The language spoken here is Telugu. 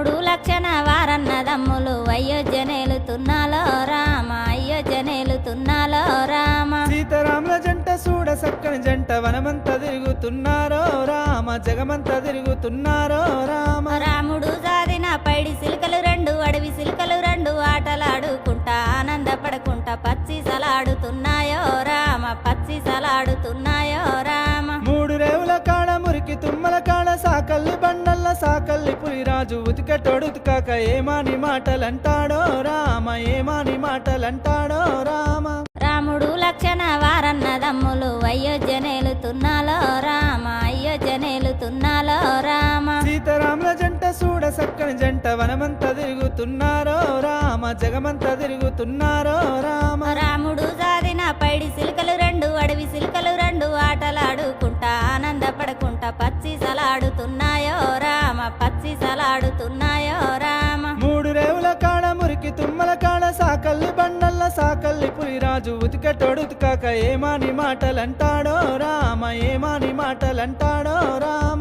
రాముడు లక్షణ వారన్నదమ్ములు అయోధ్యనేలుతున్నాలో రామ అయోధ్యనేలుతున్నాలో రామ సీతారాముల జంట చూడ సక్కని జంట వనమంతా తిరుగుతున్నారో రామ జగమంతా తిరుగుతున్నారో రామ రాముడు జాదిన పైడి సిలుకలు రెండు అడవి సిలుకలు రెండు ఆటలాడుకుంటా ఆనందపడుకుంటా పచ్చి సలాడుతున్నాయో రామ పచ్చి సలాడుతున్నాయో రామ మూడు రేవుల కాడ మురికి తుమ్మల కాడ సాకల్లి బండల్ల సాకల్లి పులిరాజు ఉతికటోడు ఉతికాక ఏమాని మాటలంటాడో రామ ఏమాని మాటలంటాడో రామ రాముడు లక్షణ వారన్నదమ్ములు అయోధ్యనేలుతున్నాలో రామ అయోధ్యనేలుతున్నాలో రామ సీతారాముల జంట చూడ సక్కని జంట వనమంతా తిరుగుతున్నారో రామ జగమంతా తిరుగుతున్నారో రామ రాముడు జాదిన పైడి సిలుకలు రెండు అడవి సిలుకలు రెండు ఆటలాడుకుంటా ఆనందపడుకుంటా పచ్చి సలాడుతున్నాయో రామ పచ్చి సలాడుతున్నాయో రామ మూడు రేవుల కాడ మురికి తుమ్మల కాడ సాకల్లి బండల్ల సాకల్లి పులిరాజు ఉతికటోడు ఉతికాక ఏమాని మాటలంటాడో రామ ఏమాని మాటలంటాడో రామ